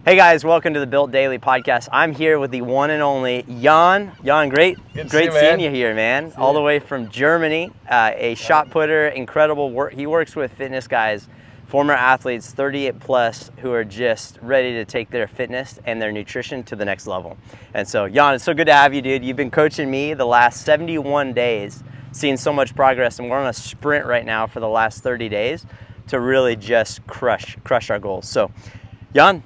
Hey guys, welcome to the Built Daily podcast. I'm here with the one and only Jan. Jan, great seeing you here, man. All the way from Germany, a shot putter, incredible work. He works with fitness guys, former athletes, 38 plus, who are just ready to take their fitness and their nutrition to the next level. And so, Jan, it's so good to have you, dude. You've been coaching me the last 71 days, seeing so much progress, and we're on a sprint right now for the last 30 days to really just crush our goals. So, Jan,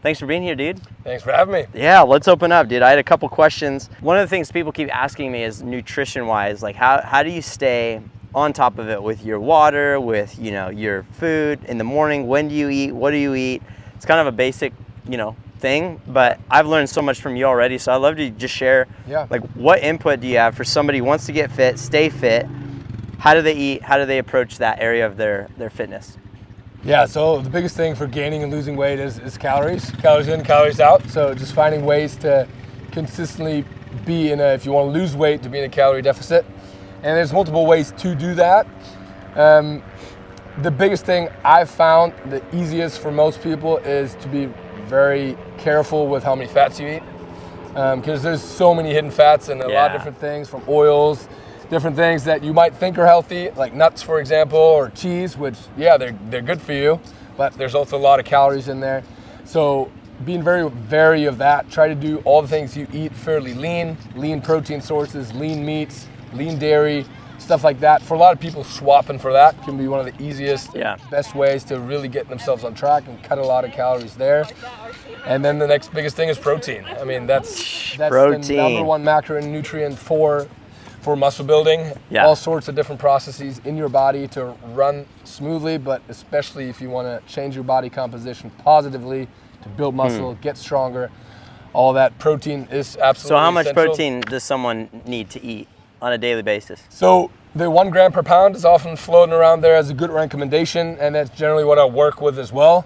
thanks for being here, dude. Thanks for having me. Yeah, let's open up, dude. I had a couple questions. One of the things people keep asking me is nutrition-wise, like how do you stay on top of it with your water, with, you know, your food in the morning? When do you eat? What do you eat? It's kind of a basic, thing, but I've learned so much from you already, so I'd love to just share, like, what input do you have for somebody who wants to get fit, stay fit? How do they eat? How do they approach that area of their fitness? Yeah, so the biggest thing for gaining and losing weight is calories. Calories in, calories out. So just finding ways to consistently be if you want to lose weight, to be in a calorie deficit. And there's multiple ways to do that. The biggest thing I've found, the easiest for most people, is to be very careful with how many fats you eat. Because there's so many hidden fats and a lot of different things, from oils, different things that you might think are healthy, like nuts, for example, or cheese, which, they're good for you, but there's also a lot of calories in there. So being very wary of that, try to do all the things you eat fairly lean protein sources, lean meats, lean dairy, stuff like that. For a lot of people, swapping for that can be one of the easiest, best ways to really get themselves on track and cut a lot of calories there. And then the next biggest thing is protein. I mean, that's protein. The number one macronutrient for muscle building. All sorts of different processes in your body to run smoothly, but especially if you want to change your body composition positively, to build muscle, get stronger, all that protein is absolutely So how much essential. protein does someone need to eat on a daily basis? So the 1 gram per pound is often floating around there as a good recommendation, and that's generally what I work with as well.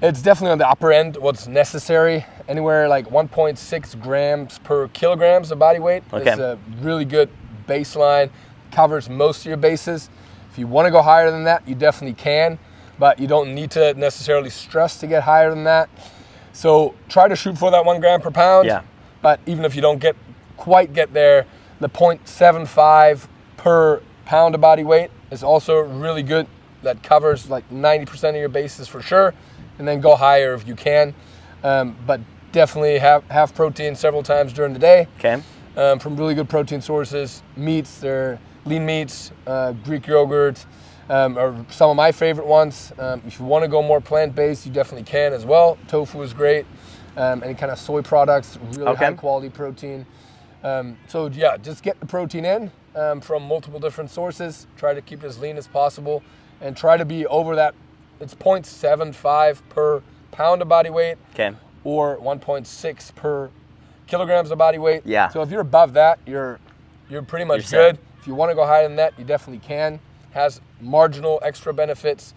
It's definitely on the upper end what's necessary. Anywhere like 1.6 grams per kilograms of body weight is a really good baseline, covers most of your bases. If you want to go higher than that, you definitely can, but you don't need to necessarily stress to get higher than that. So try to shoot for that 1 gram per pound. But even if you don't quite get there, the 0.75 per pound of body weight is also really good. That covers like 90% of your bases for sure, and then go higher if you can. But definitely have protein several times during the day. From really good protein sources. Meats, they're lean meats, Greek yogurt, are some of my favorite ones. If you want to go more plant-based, you definitely can as well. Tofu is great. Any kind of soy products, really high quality protein. Just get the protein in from multiple different sources. Try to keep it as lean as possible, and try to be over that. It's 0.75 per pound of body weight, or 1.6 per kilograms of body weight. So if you're above that, you're pretty much good. If you want to go higher than that, you definitely can. Has marginal extra benefits,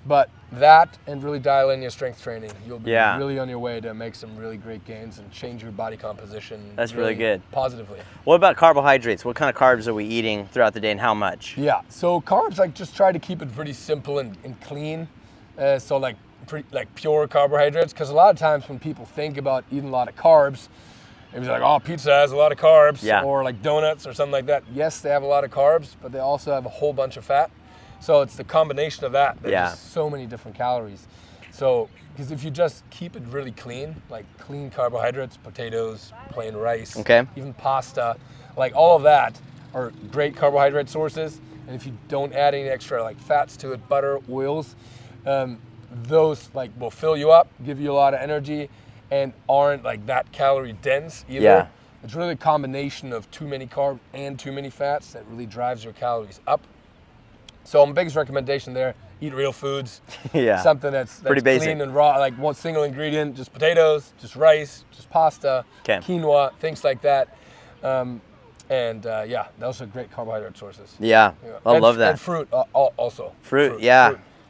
but that and really dial in your strength training, you'll be really on your way to make some really great gains and change your body composition. That's really good. Positively. What about carbohydrates? What kind of carbs are we eating throughout the day, and how much? So carbs, just try to keep it pretty simple and clean. Pure carbohydrates, because a lot of times when people think about eating a lot of carbs, maybe they're like, oh, pizza has a lot of carbs, or like donuts or something like that. Yes, they have a lot of carbs, but they also have a whole bunch of fat. So it's the combination of that. There's so many different calories. So, because if you just keep it really clean, like clean carbohydrates, potatoes, plain rice, even pasta, like all of that are great carbohydrate sources. And if you don't add any extra like fats to it, butter, oils, those will fill you up, give you a lot of energy, and aren't like that calorie dense either. It's really a combination of too many carbs and too many fats that really drives your calories up. So my biggest recommendation there, eat real foods. Something that's pretty basic, clean and raw, like one single ingredient, just potatoes, just rice, just pasta, quinoa, things like that. Those are great carbohydrate sources. I love that. And fruit also. Fruit.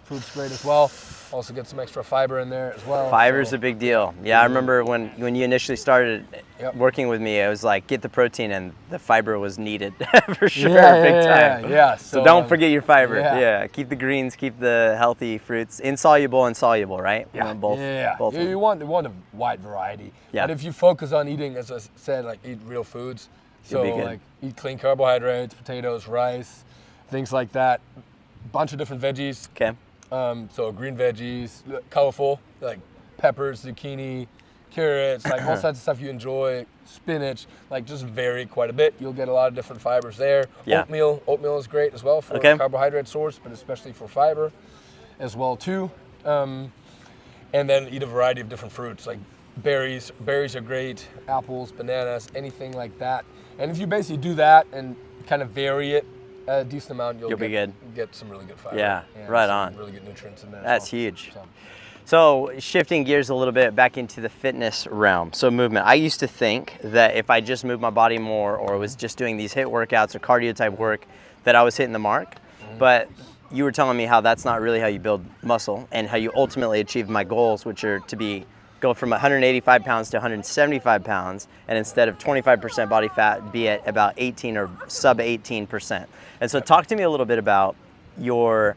Fruit's great as well. Also get some extra fiber in there as well. Fiber's a big deal. I remember when you initially started working with me, it was like get the protein and the fiber was needed for sure, big time. Yeah. So don't forget your fiber. Yeah. Keep the greens, keep the healthy fruits, insoluble and soluble, right? Yeah. Both you want a wide variety. Yeah. But if you focus on eating, as I said, like eat real foods. So like eat clean carbohydrates, potatoes, rice, things like that. Bunch of different veggies. Okay. So green veggies, colorful, like peppers, zucchini, carrots, like all sorts of stuff you enjoy, spinach, like just vary quite a bit. You'll get a lot of different fibers there. Yeah. Oatmeal is great as well for a carbohydrate source, but especially for fiber as well too. And then eat a variety of different fruits, like berries. Berries are great, apples, bananas, anything like that. And if you basically do that and kind of vary it a decent amount, you'll be good. Get some really good fiber. Yeah, right on. Really good nutrients in there. That's huge. So shifting gears a little bit back into the fitness realm. So movement. I used to think that if I just moved my body more or was just doing these HIIT workouts or cardio type work, that I was hitting the mark. But you were telling me how that's not really how you build muscle and how you ultimately achieve my goals, which are to go from 185 pounds to 175 pounds, and instead of 25% body fat, be at about 18 or sub 18%. And so talk to me a little bit about your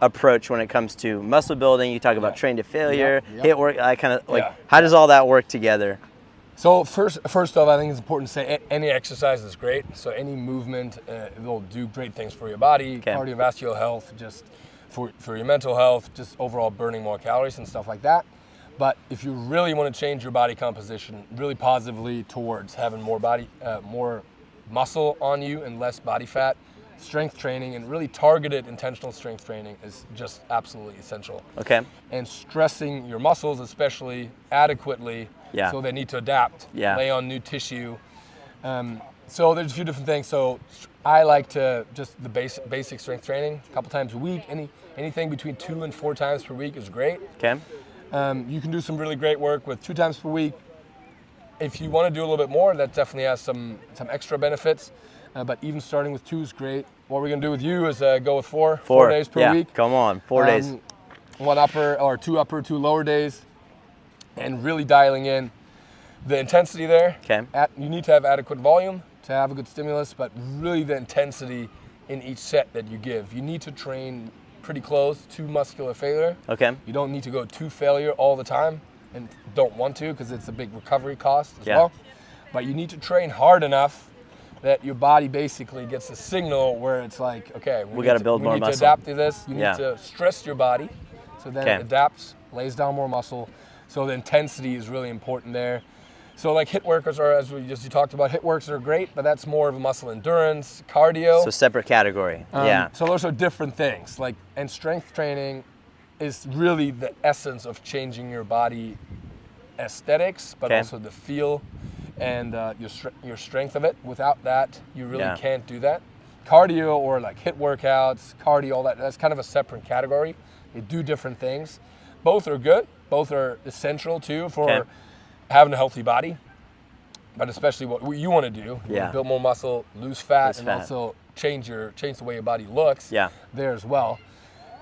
approach when it comes to muscle building. You talk about train to failure, HIIT work, how does all that work together? So first off, I think it's important to say any exercise is great. So any movement will do great things for your body, cardiovascular health, just for your mental health, just overall burning more calories and stuff like that. But if you really want to change your body composition really positively towards having more muscle on you and less body fat, strength training and really targeted intentional strength training is just absolutely essential. Okay. And stressing your muscles, especially adequately, so they need to adapt, lay on new tissue. So there's a few different things. So I like to just the basic strength training a couple times a week. Anything between 2 and 4 times per week is great. Okay. You can do some really great work with 2 times per week. If you want to do a little bit more, that definitely has some extra benefits. But even starting with 2 is great. What we're going to do with you is go with 4 days per week. Come on, 4 days. 1 upper or 2 upper, 2 lower days. And really dialing in the intensity there. Okay. You need to have adequate volume to have a good stimulus, but really the intensity in each set that you give. You need to train pretty close to muscular failure. Okay. You don't need to go to failure all the time and don't want to because it's a big recovery cost as well. But you need to train hard enough that your body basically gets a signal where it's like, okay, we got to build more muscle. We need to adapt to this. You need to stress your body so then it adapts, lays down more muscle. So the intensity is really important there. So like HIIT workers are, as you talked about, HIIT works are great, but that's more of a muscle endurance, cardio. So separate category, So those are different things. And strength training is really the essence of changing your body aesthetics, but also the feel and your strength of it. Without that, you really can't do that. Cardio or like HIIT workouts, cardio, all that's kind of a separate category. They do different things. Both are good. Both are essential too for having a healthy body, but especially what you want to do. You want to build more muscle, lose fat, also change the way your body looks there as well.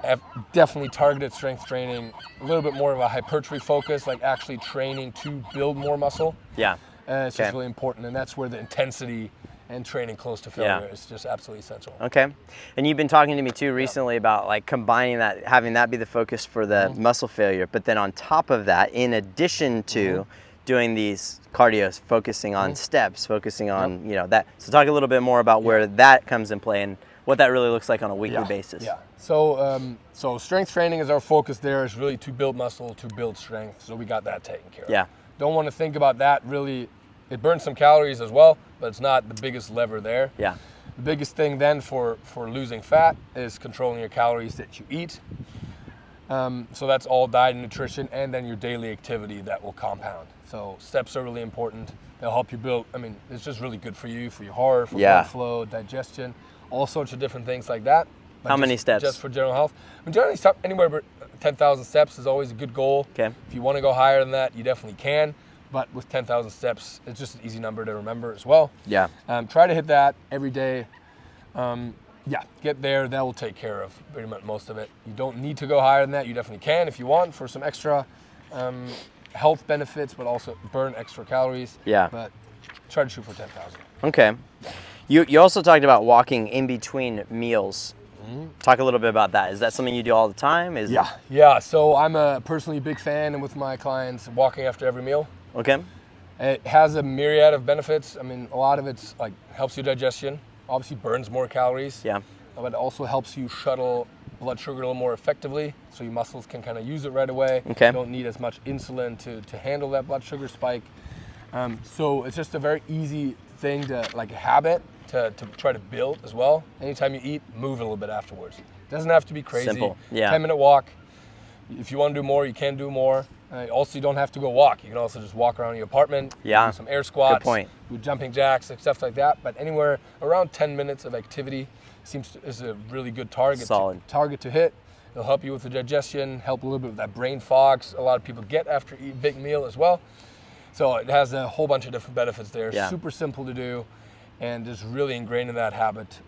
Have definitely targeted strength training, a little bit more of a hypertrophy focus, like actually training to build more muscle. It's just really important, and that's where the intensity and training close to failure is just absolutely essential. Okay. And you've been talking to me too recently about like combining that, having that be the focus for the muscle failure, but then on top of that, in addition to doing these cardios, focusing on steps, focusing on, that. So talk a little bit more about where that comes in play and what that really looks like on a weekly basis. So strength training is our focus there, is really to build muscle, to build strength. So we got that taken care of. Don't want to think about that really. It burns some calories as well, but it's not the biggest lever there. The biggest thing then for losing fat is controlling your calories that you eat. So that's all diet and nutrition, and then your daily activity that will compound. So steps are really important. They'll help you build, it's just really good for you, for your heart, for blood flow, digestion, all sorts of different things like that. But how many steps? Just for general health. Generally, anywhere 10,000 steps is always a good goal. If you want to go higher than that, you definitely can. But with 10,000 steps, it's just an easy number to remember as well. Try to hit that every day. Get there. That will take care of pretty much most of it. You don't need to go higher than that. You definitely can if you want for some extra health benefits, but also burn extra calories. Yeah. But try to shoot for 10,000. Okay. You also talked about walking in between meals. Talk a little bit about that. Is that something you do all the time? Yeah. So I'm a personally big fan, and with my clients, walking after every meal. Okay. It has a myriad of benefits. I mean, a lot of it's like helps your digestion. Obviously, burns more calories. Yeah. But it also helps you shuttle blood sugar a little more effectively, so your muscles can kind of use it right away. Okay. You don't need as much insulin to handle that blood sugar spike. So it's just a very easy thing to, like a habit, to try to build as well. Anytime you eat, move a little bit afterwards. Doesn't have to be crazy. Simple. Yeah. 10-minute walk. If you want to do more, you can do more. Also, you don't have to go walk. You can also just walk around your apartment. Yeah. Do some air squats. Good point. Do jumping jacks and stuff like that. But anywhere around 10 minutes of activity is a really good target. Solid. Target to hit. It'll help you with the digestion, help a little bit with that brain fog a lot of people get after a big meal as well. So it has a whole bunch of different benefits there. Yeah. Super simple to do, and just really ingrained in that habit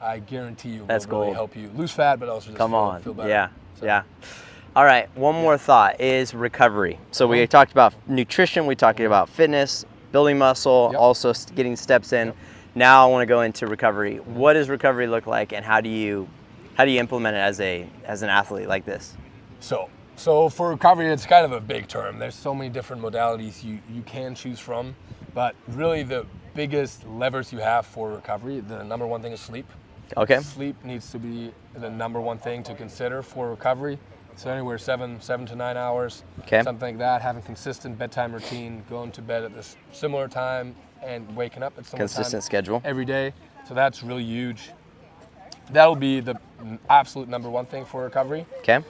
I guarantee you, That's will really gold. help you lose fat, but also just feel better. Yeah. So, Yeah. All right. One more thought is recovery. So we talked about nutrition. We talked about fitness, building muscle, Yep. also getting steps in. Yep. Now I want to go into recovery. What does recovery look like, and how do you implement it as an athlete like this? So for recovery, it's kind of a big term. There's so many different modalities you can choose from, but really the biggest levers you have for recovery, the number one thing is sleep. Okay. Sleep needs to be the number one thing to consider for recovery. So anywhere 7 to 9 hours, Okay. something like that. Having consistent bedtime routine, going to bed at this similar time and waking up at similar Consistent time schedule. every day. So that's really huge. That'll be the absolute number one thing for recovery. Okay.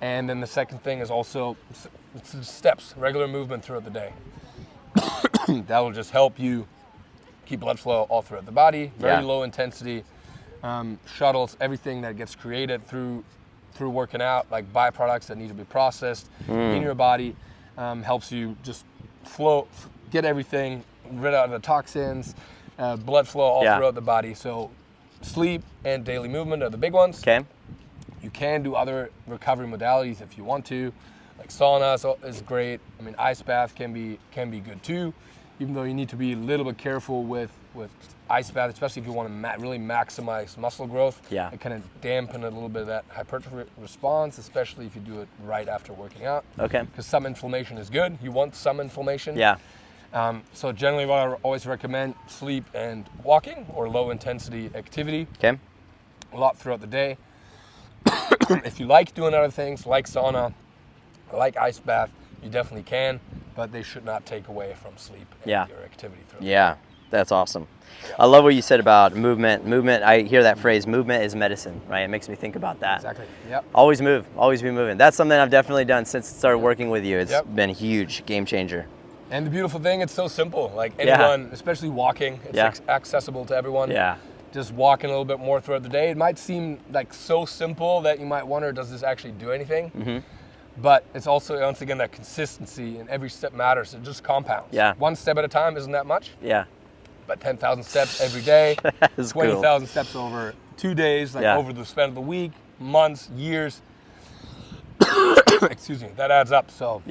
And then the second thing is also steps, regular movement throughout the day. That will just help you keep blood flow all throughout the body, very low intensity, shuttles everything that gets created through working out, like byproducts that need to be processed in your body, helps you just get everything rid out of the toxins, blood flow all throughout the body. So sleep and daily movement are the big ones. Okay. You can do other recovery modalities if you want to, like sauna is great. I mean, ice bath can be good too, even though you need to be a little bit careful with ice bath, especially if you want to really maximize muscle growth. Yeah. And kind of dampen a little bit of that hypertrophy response, especially if you do it right after working out. Okay. Because some inflammation is good. You want some inflammation. Yeah. So generally what I always recommend, sleep and walking or low intensity activity. Okay. A lot throughout the day. If you like doing other things, like sauna, like ice bath, you definitely can, but they should not take away from sleep and your activity throughout the day. Yeah, that's awesome. I love what you said about movement. Movement, I hear that phrase, movement is medicine, right? It makes me think about that. Exactly, yep. Always move, always be moving. That's something I've definitely done since I started working with you. It's been a huge game changer. And the beautiful thing, it's so simple. Like anyone, especially walking, it's accessible to everyone. Yeah. Just walking a little bit more throughout the day. It might seem like so simple that you might wonder, does this actually do anything? Mm-hmm. But it's also, once again, that consistency, and every step matters. It just compounds. Yeah. One step at a time isn't that much. Yeah. But 10,000 steps every day, That's 20,000 steps over 2 days, over the span of the week, months, years. Excuse me, that adds up. So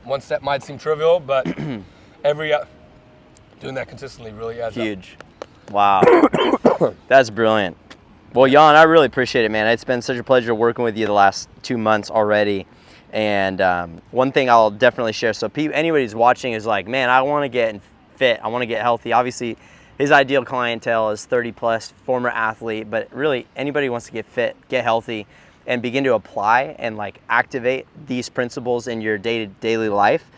one step might seem trivial, but doing that consistently really adds up. Huge. Wow. That's brilliant. Well, Jan, I really appreciate it, man. It's been such a pleasure working with you the last 2 months already. And one thing I'll definitely share, so anybody who's watching is like, man, I want to get fit. I want to get healthy. Obviously, his ideal clientele is 30 plus, former athlete, but really anybody who wants to get fit, get healthy, and begin to apply and like activate these principles in your daily life.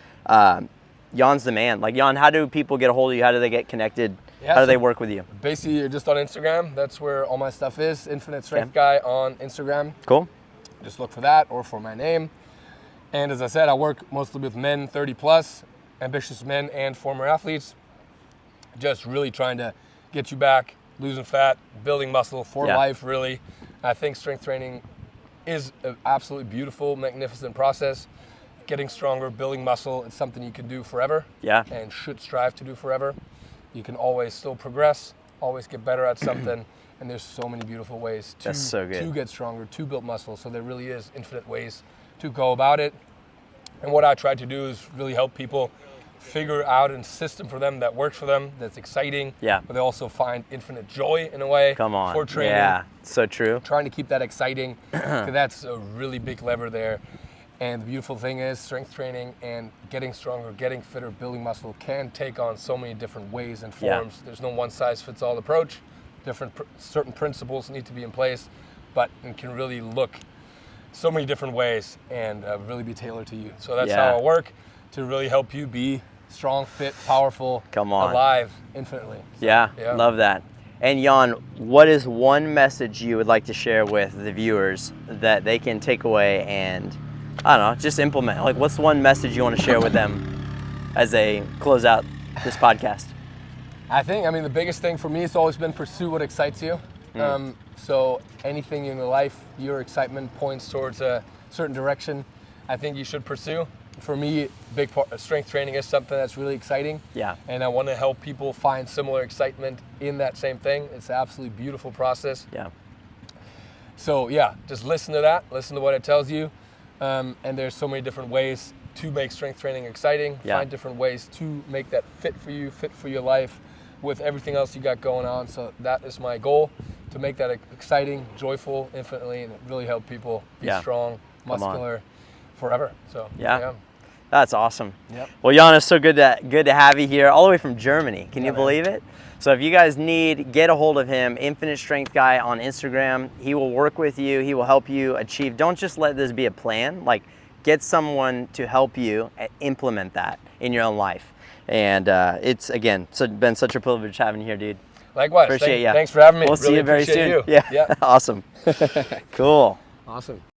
Jan's the man. Like, Jan, how do people get a hold of you? How do they get connected? How do they work with you? Basically, you're just on Instagram. That's where all my stuff is. Infinite Strength Guy on Instagram. Cool. Just look for that or for my name. And as I said, I work mostly with men 30 plus, ambitious men and former athletes. Just really trying to get you back, losing fat, building muscle for life, really. I think strength training is an absolutely beautiful, magnificent process. Getting stronger, building muscle, it's something you can do forever. Yeah. And should strive to do forever. You can always still progress, always get better at something, and there's so many beautiful ways to get stronger, to build muscle. So there really is infinite ways to go about it. And what I try to do is really help people figure out a system for them that works for them, that's exciting, but they also find infinite joy in a way for training. Yeah, so true. Trying to keep that exciting, because that's a really big lever there. And the beautiful thing is strength training and getting stronger, getting fitter, building muscle can take on so many different ways and forms. There's no one-size-fits-all approach. Certain principles need to be in place, but it can really look so many different ways and really be tailored to you. So that's how I work, to really help you be strong, fit, powerful, alive infinitely. So, love that. And Jan, what is one message you would like to share with the viewers that they can take away and, I don't know, just implement? Like, what's one message you want to share with them as they close out this podcast? I mean, the biggest thing for me has always been pursue what excites you. So anything in your life, your excitement points towards a certain direction, I think you should pursue. For me, big part of strength training is something that's really exciting. And I want to help people find similar excitement in that same thing. It's an absolutely beautiful process. So just listen to that, listen to what it tells you. And there's so many different ways to make strength training exciting. Find different ways to make that fit for you, fit for your life with everything else you got going on. So that is my goal, to make that exciting, joyful, infinitely, and really help people be strong, muscular, forever. So that's awesome. Well, Jan, it's so good to have you here, all the way from Germany. Can you believe it? So if you guys get a hold of him, Infinite Strength Guy on Instagram. He will work with you. He will help you achieve. Don't just let this be a plan. Like, get someone to help you implement that in your own life. And it's, again, been such a privilege having you here, dude. Likewise. Appreciate you. Thanks for having me. We'll see you very soon. Yeah. Awesome. Cool. Awesome.